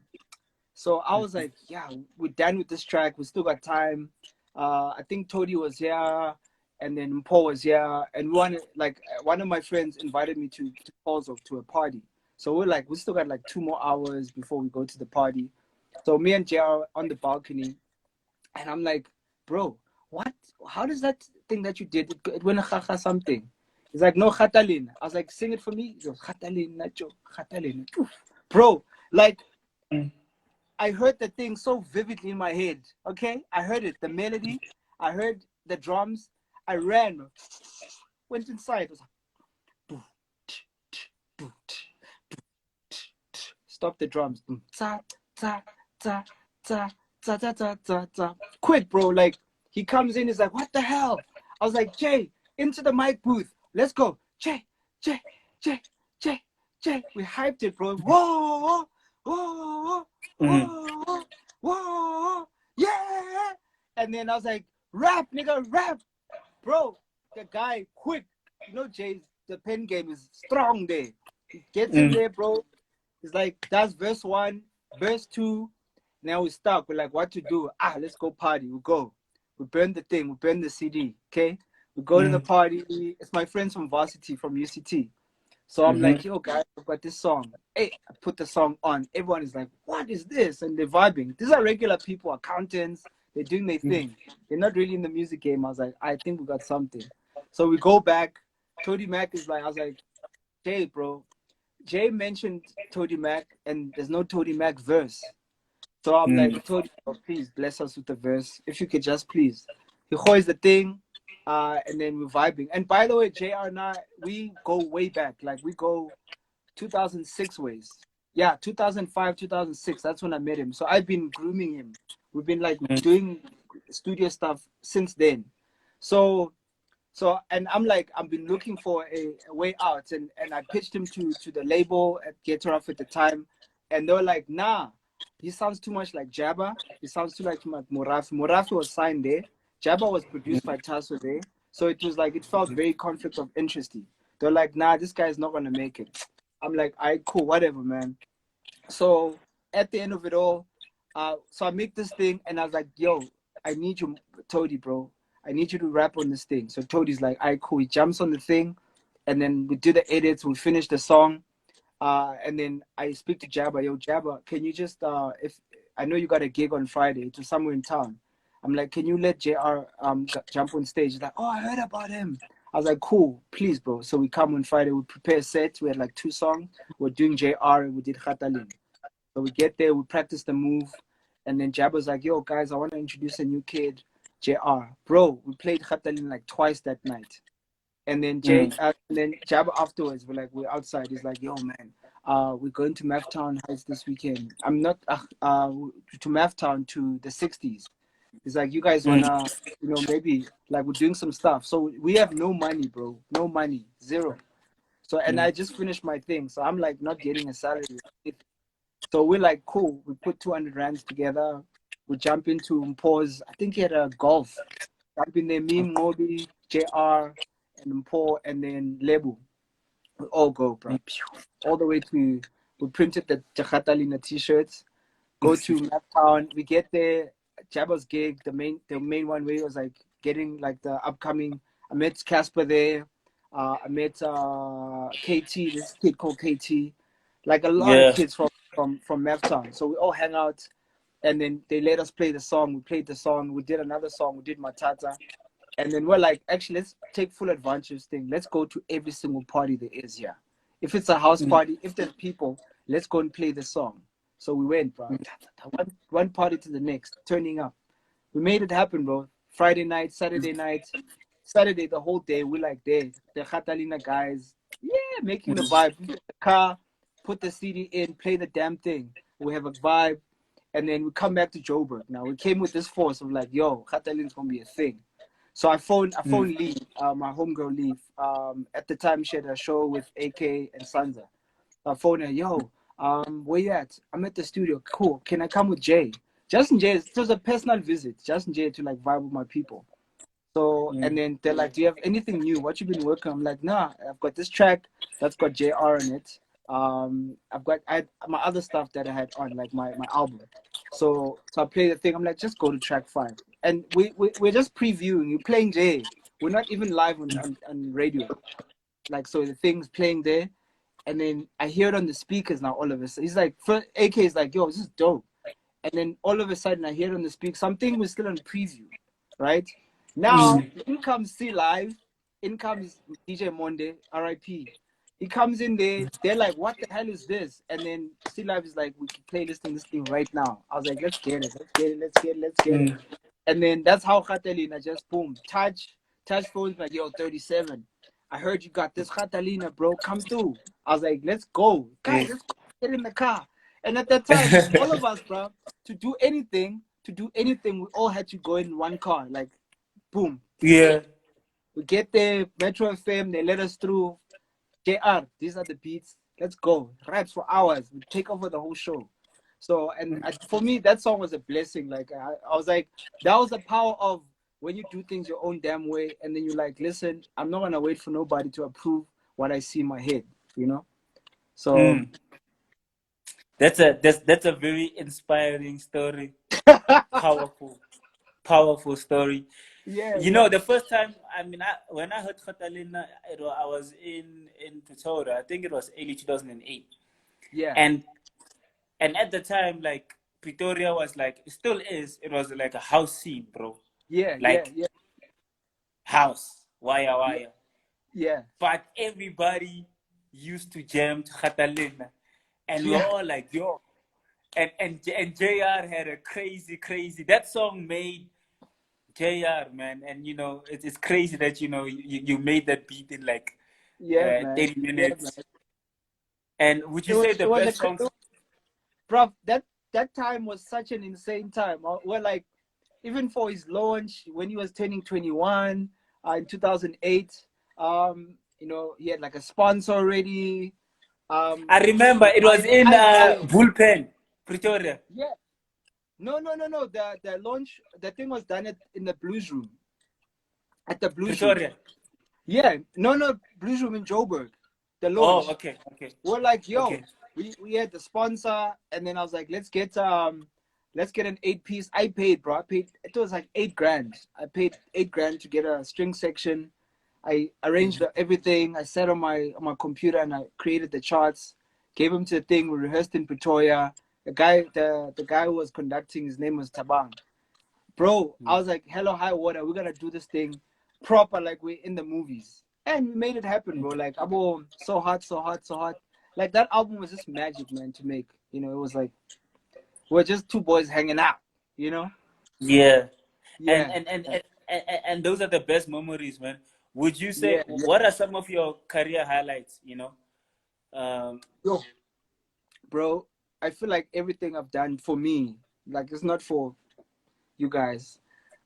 So I was like, yeah, we're done with this track. We still got time. I think Tody was here, and then Mpho was here, and one of my friends invited me to Paul's to a party. So we're like, we still got like 2 more hours before we go to the party. So me and JR on the balcony, and I'm like, bro, what? How does that thing that you did? It went a something. He's like, no, Khatalin. I was like, sing it for me. He goes, Khatalin, Nacho, Khatalin. Bro, like. I heard the thing so vividly in my head. Okay, I heard it, the melody. I heard the drums. I ran, went inside. It was like, stop the drums. Ta ta ta ta ta ta ta ta ta. Quick, bro! Like he comes in, he's like, "What the hell?" I was like, "Jay, into the mic booth. Let's go, Jay, Jay, Jay, Jay, Jay." We hyped it, bro. Whoa, whoa, whoa, whoa, yeah. And then I was like, rap, nigga, rap. Bro, the guy, quick. You know, Jay's, the pen game is strong there. He gets in there, bro. He's like, that's verse 1, verse 2. Now we're stuck. We're like, what to do? Let's go party. We go. We burn the thing. We burn the CD, okay? We go to the party. It's my friends from varsity, from UCT. So I'm like, yo, guys, I've got this song. Hey, I put the song on. Everyone is like, what is this? And they're vibing. These are regular people, accountants. They're doing their thing. They're not really in the music game. I was like, I think we got something. So we go back. Tody Mac is like, I was like, Jay, bro. Jay mentioned Tody Mac, and there's no Tody Mac verse. So I'm like, Tody, please bless us with the verse. If you could just please. He hoys the thing. And then we're vibing. And by the way, JR and I, we go way back. Like we go 2006 ways. Yeah, 2005, 2006. That's when I met him. So I've been grooming him. We've been like doing studio stuff since then. So and I'm like, I've been looking for a way out. And I pitched him to the label at Get Rough at the time. And they were like, nah, he sounds too much like Jabba. He sounds too much like Morafi. Morafi was signed there. Jabba was produced by Tasso there. So it was like, it felt very conflict of interest. They're like, nah, this guy's not going to make it. I'm like, all right, cool, whatever, man. So at the end of it all, so I make this thing and I was like, yo, I need you, Tody, bro. I need you to rap on this thing. So Tody's like, all right, cool. He jumps on the thing and then we do the edits. We finish the song. And then I speak to Jabba, yo, Jabba, can you just, if I know you got a gig on Friday to somewhere in town. I'm like, can you let JR jump on stage? He's like, oh, I heard about him. I was like, cool, please, bro. So we come on Friday, we prepare a set. We had like 2 songs. We're doing JR and we did Khatalin. So we get there, we practice the move. And then Jabba's like, yo, guys, I want to introduce a new kid, JR. Bro, we played Khatalin like twice that night. And then Jabba afterwards, we're outside. He's like, yo, man, we're going to Maftown Heights this weekend. I'm not, to Maftown to the 60s. It's like, you guys wanna, maybe like we're doing some stuff. So we have no money, bro. No money, zero. So, and I just finished my thing. So I'm like not getting a salary. So we're like, cool. We put 200 rands together. We jump into Mpho's, I think he had a golf. Jump in there, me, Moby, JR, and Mpho, and then Lebu. We all go, bro. All the way to, we printed the Khatalina t-shirts. Go to Maptown. We get there. Jabba's gig, the main one where he was like getting like the upcoming. I met Casper there. I met KT, this kid called KT, like a lot of kids from Maftown. So we all hang out, and then they let us play the song. We played the song. We did another song. We did Matata, and then we're like, actually, let's take full advantage of this thing. Let's go to every single party there is here. If it's a house party, if there's people, let's go and play the song. So we went, bro. One party to the next, turning up. We made it happen, bro. Friday night, Saturday night. Saturday, the whole day, we're like there. The Khatalina guys, Yeah, making the vibe. We get the car, put the CD in, play the damn thing. We have a vibe, and then we come back to Joburg. Now we came with this force of like, yo, Khatalin's gonna be a thing. So I phoned Lee, my homegirl Lee. At the time she had a show with AK and Sansa. I phoned her, yo, where you at? I'm at the studio. Cool. Can I come with Jay? Justin Jay, it was a personal visit. Justin Jay to like vibe with my people. So, and then they're like, do you have anything new? What you been working on? I'm like, nah, I've got this track that's got JR in it. I had my other stuff that I had on, like my album. So I play the thing. I'm like, just go to track 5. And we're just previewing. You're playing Jay. We're not even live on radio. Like, so the thing's playing there. And then I hear it on the speakers now all of a sudden. He's like, AK is like, yo, this is dope. And then all of a sudden I hear it on the speaker. Something was still on preview, right? Now, in comes C Live, in comes DJ Monde, RIP. He comes in there, they're like, what the hell is this? And then C Live is like, we can play this thing right now. I was like, let's get it. And then that's how Catalina just boom. Touch phones like, yo, 37. I heard you got this Catalina, bro. Come through. I was like, let's go. Guys, let's go. Get in the car. And at that time, all of us, bro, to do anything, we all had to go in one car. Like, boom. Yeah. We get there, Metro FM, they let us through. JR, these are the beats. Let's go. Raps for hours. We take over the whole show. So, and for me, that song was a blessing. Like, I was like, that was the power of when you do things your own damn way, and then you're like, listen, I'm not gonna wait for nobody to approve what I see in my head, you know? So that's a very inspiring story. Powerful story. Yeah, You know, the first time, I mean, when I heard Catalina, I was in Pretoria. I think it was early 2008. Yeah. And at the time, like, Pretoria was like, it still is, it was like a house scene, bro. Yeah, like, yeah. House, wire. Yeah. But everybody used to jam to Catalina. And we we're all like, yo. And JR had a crazy, that song made JR, man. And, you know, it's crazy that, you know, you made that beat in like 30 minutes. Yeah, and would you say the best song? Bro, that time was such an insane time. We're like, even for his launch, when he was turning 21 in 2008, you know, he had like a sponsor already. I remember it was in Bullpen, Pretoria. Yeah. No. The launch, the thing was done in the Blues Room. At the Blues Pretoria. Room. Yeah. No, Blues Room in Joburg. The launch. Oh, okay. We're like, yo, we had the sponsor, and then I was like, let's get an 8-piece. I paid, bro. It was like $8,000. I paid $8,000 to get a string section. I arranged everything. I sat on my computer and I created the charts, gave him to the thing. We rehearsed in Pretoria. The guy who was conducting, his name was Tabang. Bro, I was like, hello, high water. We're going to do this thing proper like we're in the movies. And we made it happen, bro. Like, abo, so hot. Like, that album was just magic, man, to make. You know, it was like, we're just two boys hanging out, you know? Yeah. And those are the best memories, man. Would you say, what are some of your career highlights, you know? Yo, bro, I feel like everything I've done for me, like, it's not for you guys.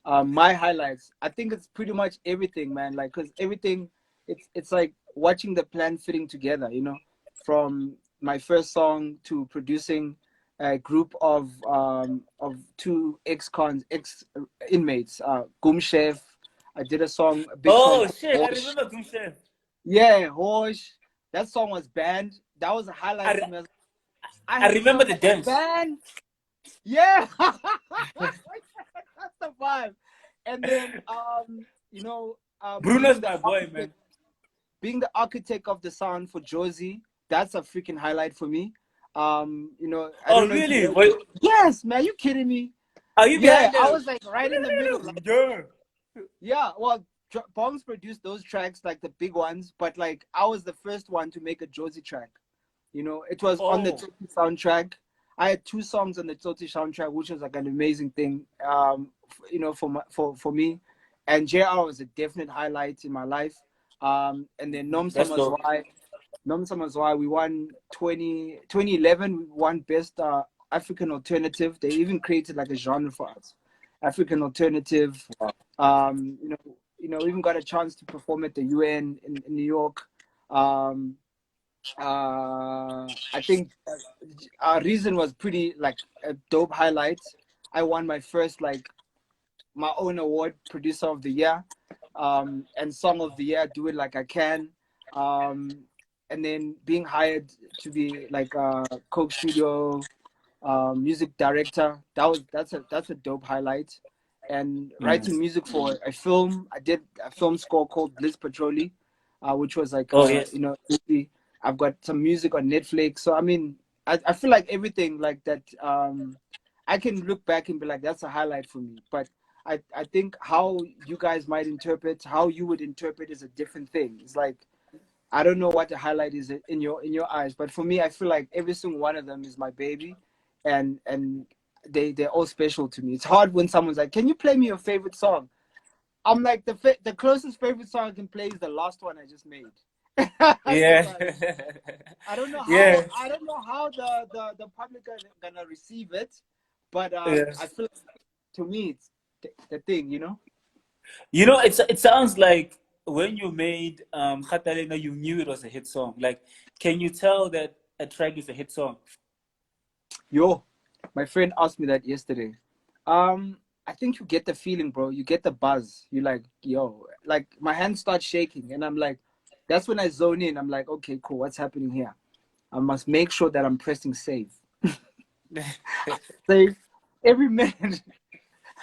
My highlights, I think it's pretty much everything, man. Like, because everything, it's like watching the plan fitting together, you know? From my first song to producing a group of 2 ex-inmates, Gum Chef. I did a song. A big song shit! I remember Gum Chef. Yeah, Hosh. That song was banned. That was a highlight for me. I remember the dance. Banned. Yeah, that's the vibe. And then, you know, Bruno's my boy, man. Being the architect of the sound for Josie, that's a freaking highlight for me. You know. I don't know really? Yes, man. You kidding me? Are you behind I was like right in the middle. Like, yeah. Well, Bongs produced those tracks, like the big ones, but like I was the first one to make a Josie track. You know, it was on the Tsotsi soundtrack. I had 2 songs on the Tsotsi soundtrack, which was like an amazing thing. You know, for me, and JR was a definite highlight in my life. And then Nomsa was why Nomsamazwai, we won 2011, we won Best African Alternative. They even created like a genre for us, African Alternative. Even got a chance to perform at the UN in New York. I think our reason was pretty like a dope highlight. I won my first like my own award, Producer of the Year, and Song of the Year, Do It Like I Can, and then being hired to be like a Coke Studio music director. That's a dope highlight. And writing music for a film, I did a film score called Blitz Patrollie, which was like Oh yes. movie. I've got some music on Netflix. So I mean, I feel like everything like that. I can look back and be like, that's a highlight for me. But I think how you guys might interpret, how you would interpret, is a different thing. It's like I don't know what the highlight is in your eyes, but for me, I feel like every single one of them is my baby, and they're all special to me. It's hard when someone's like, "Can you play me your favorite song?" I'm like, the closest favorite song I can play is the last one I just made. Yeah. I don't know how Yeah. the public are gonna receive it, but I Yes. feel like to me it's the thing, You know, it sounds like when you made Khatalena, you knew it was a hit song. Like, can you tell that a track is a hit song? Yo, my friend asked me that yesterday. I think you get the feeling, bro. You get the buzz. You like, yo, like my hands start shaking, and I'm like, that's when I zone in. I'm like, okay, cool. What's happening here? I must make sure that I'm pressing save. Save every minute.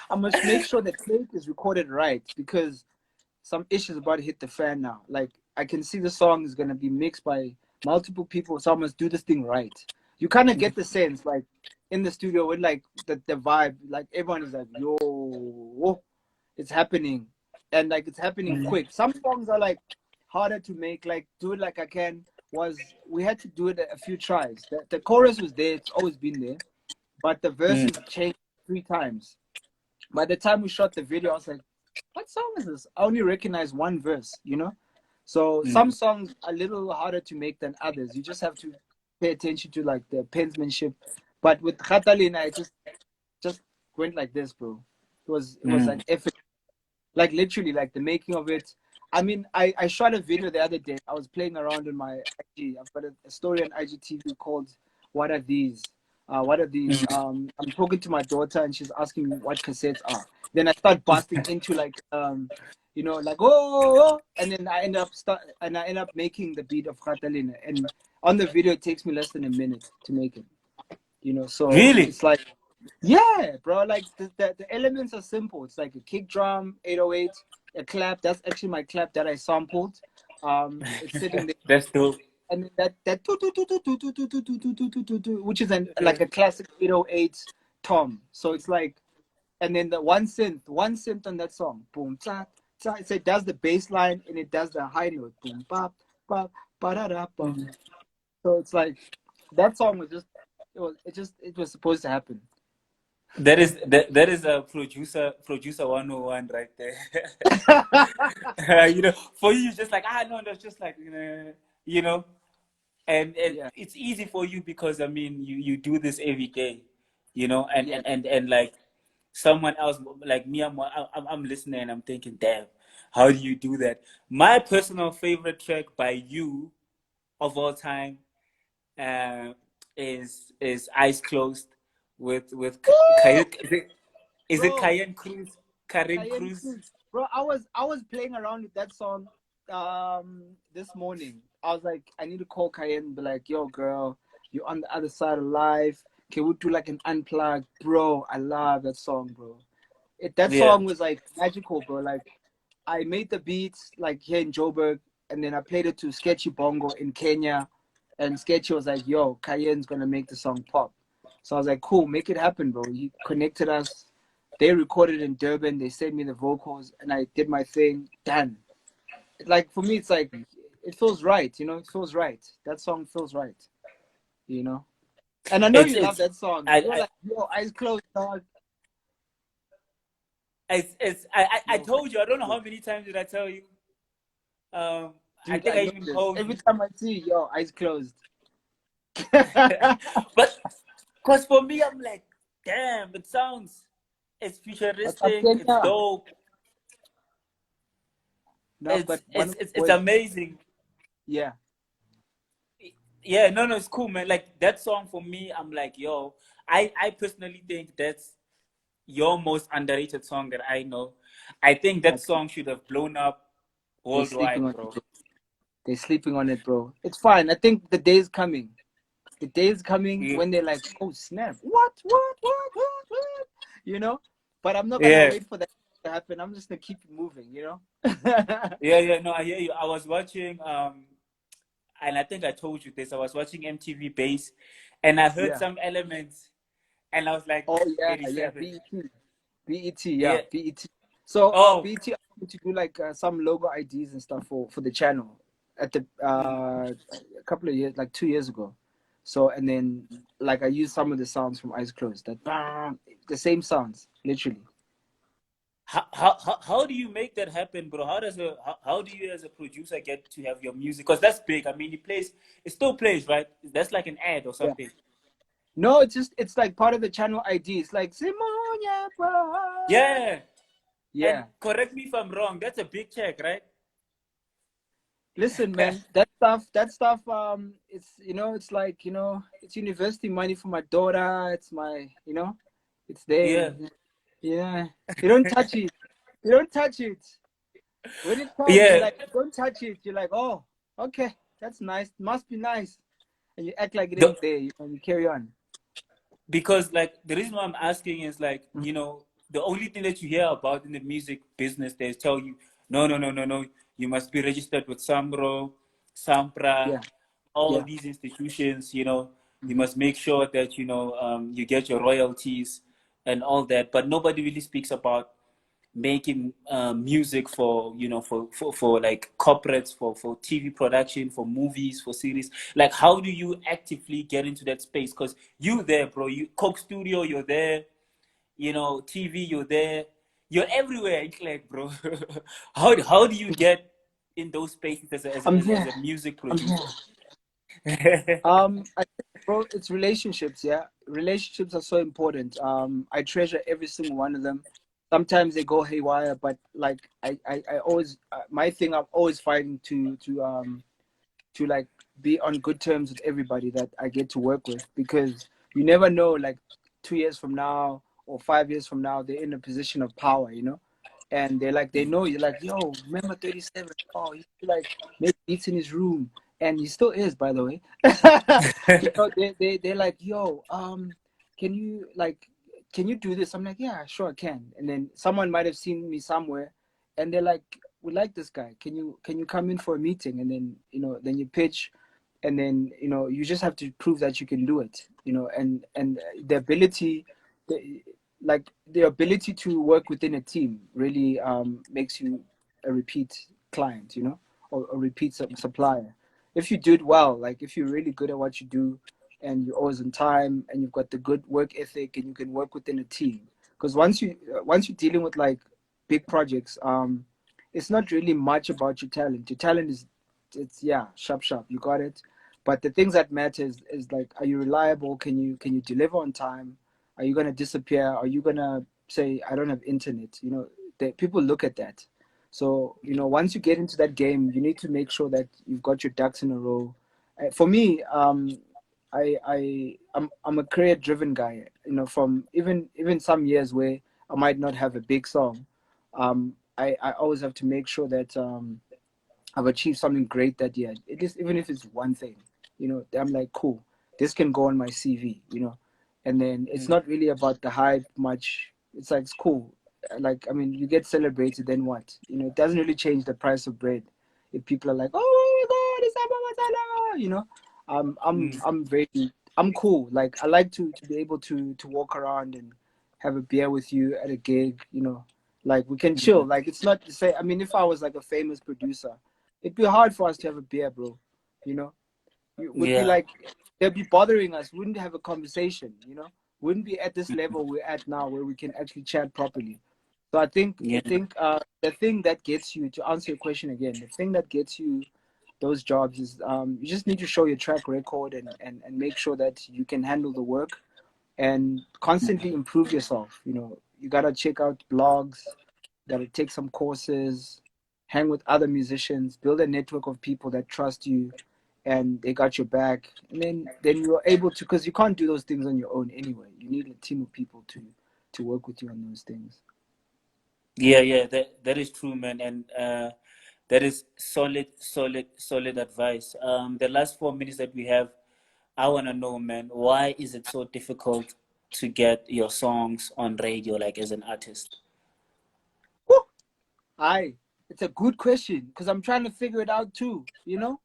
I must make sure the tape is recorded right because some issues about to hit the fan now. Like I can see the song is gonna be mixed by multiple people, so I must do this thing right. You kind of get the sense, like in the studio, with like the vibe, like everyone is like, "Yo, whoa, it's happening," and like it's happening quick. Some songs are like harder to make. Like Do It Like I Can we had to do it a few tries. The chorus was there; it's always been there, but the Mm, verses changed 3 times. By the time we shot the video, I was like, what song is this? I only recognize one verse. So some mm. songs are a little harder to make than others. You just have to pay attention to like the penmanship. But with Khatalina, I just went like this, bro. It was Mm. like effort, like literally like the making of it. I mean, I shot a video the other day. I was playing around on my IG. I've got a story on IGTV called "What Are These." What are these? I'm talking to my daughter and she's asking me what cassettes are. Then I start busting into like like oh, and then I end up making the beat of Catalina. And on the video, it takes me less than a minute to make it. So Really? it's like yeah, bro. Like the elements are simple. It's like a kick drum, 808, a clap. That's actually my clap that I sampled. It's sitting there, That's dope. and then that which is like a classic 808 tom. So it's like, and then the one synth on that song, boom, ta ta. So it does the bass line and it does the high note, boom, ba ba ba da da bum. So it's like that song was just it was supposed to happen. That is a producer 101 right there. For you, just like no, that's just like you know, and Yeah, it's easy for you because I mean you do this every day, and yeah. like someone else like me, I'm listening and I'm thinking, damn, how do you do that? My personal favorite track by you of all time uh, is Eyes Closed with Woo! is it Bro, Cayenne Cruz? Karen Cayenne Cruz? Cruz. Bro, I was playing around with that song this morning. I was like, I need to call Cayenne and be like, yo girl, you're on the other side of life. Can we do like an unplugged? Bro, I love that song, bro. That Yeah. song was like magical, bro. Like I made the beats like here in Joburg, and then I played it to Sketchy Bongo in Kenya, and Sketchy was like, "Yo, Cayenne's gonna make the song pop." So I was like, "Cool, make it happen, bro." He connected us. They recorded in Durban. They sent me the vocals, and I did my thing. Done. Like for me, it's like it feels right. It feels right. That song feels right. You know. And I know It's you love it's that song. I You're I like, "Yo, eyes closed, dog." it's I Yo, told you, I don't know yeah. how many times did I tell you. Um I Dude, think I I know even this. told Every you. time I see yo, eyes closed. But because for me, I'm like, damn, it's What's up, futuristic, it's Kenya? dope, Now I've got one of the it's boys. amazing. Yeah, Yeah, no, it's cool, man. Like that song for me, I'm like, yo, I personally think that's your most underrated song that I know. I think that like song should have blown up they're sleeping worldwide, on bro. it. They're sleeping on it, bro. It's fine. I think the day is coming. The day is coming Yeah, when they're like, oh snap, what? You know. But I'm not gonna yeah, wait for that to happen. I'm just gonna keep it moving. You know. yeah. No, I hear you. I was watching, and I think I told you this. I was watching MTV Base, and I heard Yeah. some elements, and I was like, Oh yeah. 87. BET, yeah, Yeah. BET. So Oh, BET asked me to do like some logo IDs and stuff for the channel at the mm. a couple of years, like 2 years ago. So and then like I used some of the sounds from Eyes Closed. That bam, the same sounds, literally. How do you make that happen, bro? How do you as a producer get to have your music? Because that's big. I mean, it still plays, right? That's like an ad or Yeah. something. No, it's like part of the channel ID. It's like Simonia, bro. Yeah. And Yeah. correct me if I'm wrong. That's a big check, right? Listen, man, that stuff, it's, it's like, it's university money for my daughter. It's my, it's there. Yeah. Yeah. You don't touch it. You don't touch it. When it comes, you're Yeah. like, don't touch it. You're like, oh, okay, that's nice. Must be nice. And you act like it The, ain't there. You carry on. because like the reason why I'm asking is like, Mhm. the only thing that you hear about in the music business, they tell you, no, you must be registered with Sambro, Sampra, Yeah. all Yeah. these institutions, you Hmm. must make sure that, you get your royalties and all that. But nobody really speaks about making music for, for like corporates, for TV production, for movies, for series. Like, how do you actively get into that space? Because you there, bro. You Coke Studio, you're there. TV, you're there. You're everywhere, like, bro. How do you get in those spaces as I'm here. as a music I'm here. producer? I think, bro, it's relationships. Yeah, relationships are so important. I treasure every single one of them. Sometimes they go haywire, but like I always my thing. I'm always fighting to like be on good terms with everybody that I get to work with, because you never know, like 2 years from now or 5 years from now, they're in a position of power, and they're like, they know you're like, yo, remember 37? Oh, he used to like make beats in his room, and he still is, by the way. They're like, yo, can you do this? I'm like, yeah, sure I can. And then someone might have seen me somewhere, and they're like, we like this guy. Can you come in for a meeting? And then then you pitch, and then you just have to prove that you can do it. And the ability, the, like the ability to work within a team really makes you a repeat client, or a repeat supplier. If you do it well, like if you're really good at what you do, and you're always on time, and you've got the good work ethic, and you can work within a team. Because once you're dealing with like big projects, it's not really much about your talent. Your talent is, it's, yeah, sharp, you got it. But the things that matter is like, are you reliable? Can you deliver on time? Are you gonna disappear? Are you gonna say, I don't have internet? People look at that. So once you get into that game, you need to make sure that you've got your ducks in a row. For me, I'm a career driven guy. From even some years where I might not have a big song, I always have to make sure that I've achieved something great that year. It is, even if it's one thing, I'm like, cool, this can go on my CV, and then it's Mm, not really about the hype much. It's like, it's cool. Like, I mean, you get celebrated, then what? It doesn't really change the price of bread. If people are like, oh my God, it's Abba Masala, mm, I'm cool. Like, I like to be able to walk around and have a beer with you at a gig, like we can chill. mm. Like, it's not to say, I mean, if I was like a famous producer, it'd be hard for us to have a beer, bro. You know, you would be Yeah, like, they'd be bothering us. Wouldn't have a conversation. Wouldn't be at this level we're at now, where we can actually chat properly. So I think yeah, the thing that gets you, to answer your question again, the thing that gets you those jobs is you just need to show your track record and make sure that you can handle the work and constantly improve yourself. You know, you gotta check out blogs, gotta take some courses, hang with other musicians, build a network of people that trust you and they got your back. And then you're able to, because you can't do those things on your own anyway. You need a team of people to work with you on those things. Yeah, that is true, man, and that is solid advice. The last 4 minutes that we have, I want to know, man, why is it so difficult to get your songs on radio, like as an artist? Woo! It's a good question because I'm trying to figure it out too. You know,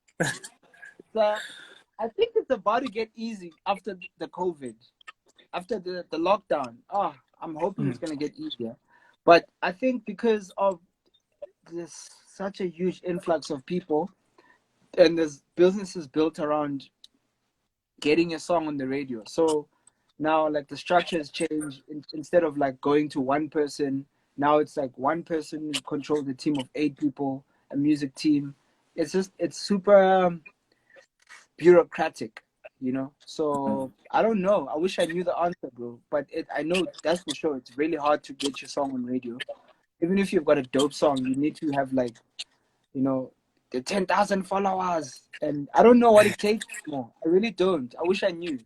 I think it's about to get easy after the COVID, after the lockdown. I'm hoping it's gonna get easier, but I think because of there's such a huge influx of people and there's businesses built around getting a song on the radio. So now like the structure has changed. Instead of like going to one person, now it's like one person controls a team of 8 people, a music team. It's super bureaucratic, you know. So I don't know. I wish I knew the answer, bro. But I know that's for sure. It's really hard to get your song on radio. Even if you've got a dope song, you need to have like, you know, the 10,000 followers. And I don't know what it takes anymore. I really don't. I wish I knew.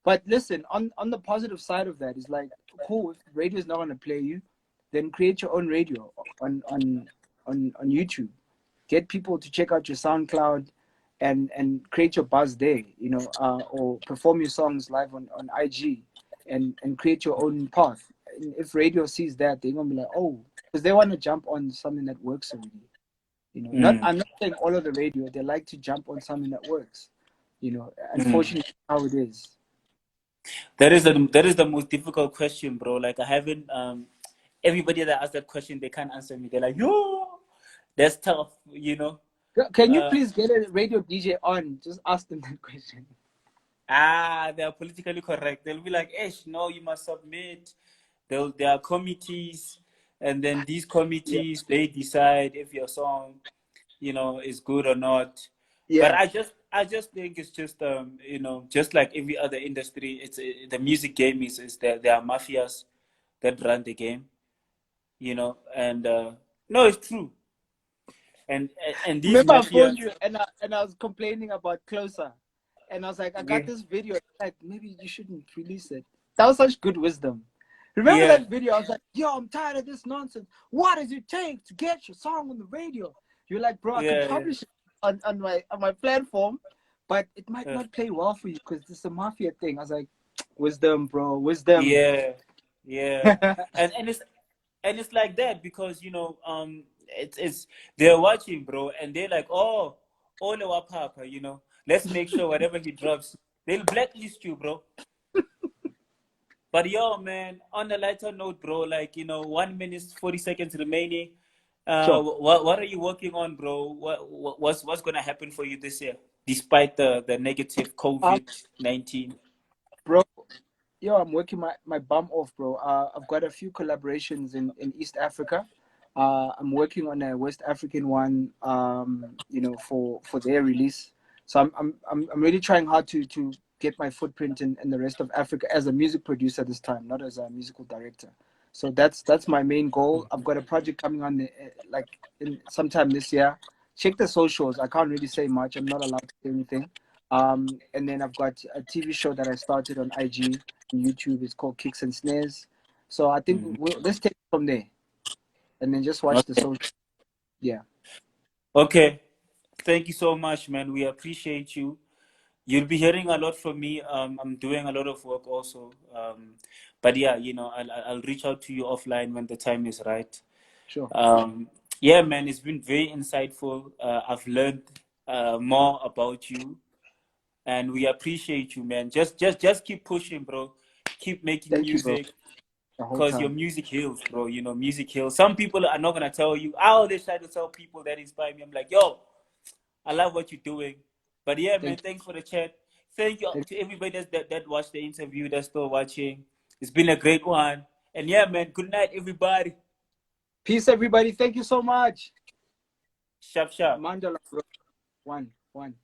But listen, on the positive side of that is like, cool, if radio is not going to play you, then create your own radio on YouTube. Get people to check out your SoundCloud and create your buzz there, you know, or perform your songs live on IG and create your own path. And if radio sees that, they're going to be like, oh, because they want to jump on something that works already. You know, I'm not saying all of the radio, they like to jump on something that works. You know, unfortunately, how it is. That is the most difficult question, bro. Like I haven't everybody that asks that question, they can't answer me. They're like, yo, that's tough, you know. Can you please get a radio DJ on? Just ask them that question. They are politically correct. They'll be like, Ish, no, you must submit. There are committees, and then these committees, they decide if your song, you know, is good or not. But I just think it's just you know, just like every other industry, it's the music game is that there are mafias that run the game, you know, and no, it's true. And these Remember, I mafias, phoned you and I was complaining about Closer, and I was like, I got this video. Like, maybe you shouldn't release it. That was such good wisdom. Remember that video? I was like, yo, I'm tired of this nonsense. What does it take to get your song on the radio? You're like, bro, I can publish it on my platform, but it might not play well for you because it's a mafia thing. I was like, wisdom, bro, wisdom. Yeah. and it's like that because, you know, it's they're watching, bro, and they're like, oh, Ole Papa, you know, let's make sure whatever he drops, they'll blacklist you, bro. But yo, man, on a lighter note, bro, like, you know, 1 minute, 40 seconds remaining. Sure. What are you working on, bro? What's gonna happen for you this year, despite the negative COVID-19? Bro, yo, I'm working my bum off, bro. I've got a few collaborations in East Africa. I'm working on a West African one, you know, for their release. So I'm really trying hard to get my footprint in the rest of Africa as a music producer this time, not as a musical director. So that's my main goal. I've got a project coming on like in sometime this year. Check the socials. I can't really say much. I'm not allowed to say anything. And then I've got a TV show that I started on IG and YouTube. It's called Kicks and Snares. So I think let's take it from there, and then just watch the social. Yeah. Okay. Thank you so much, man. We appreciate you. You'll be hearing a lot from me. I'm doing a lot of work also. But yeah, you know, I'll reach out to you offline when the time is right. Sure. Yeah, man, it's been very insightful. I've learned more about you, and we appreciate you, man. Just keep pushing, bro. Keep making Thank you, bro. music, because your music heals, bro. You know, music heals. Some people are not gonna tell you. I always try to tell people that inspire me. I'm like, yo, I love what you're doing. But yeah, man, thanks for the chat. Thank you to everybody that watched the interview, that's still watching. It's been a great one. And yeah, man, good night, everybody. Peace, everybody. Thank you so much. Sharp. Mandala, bro. one.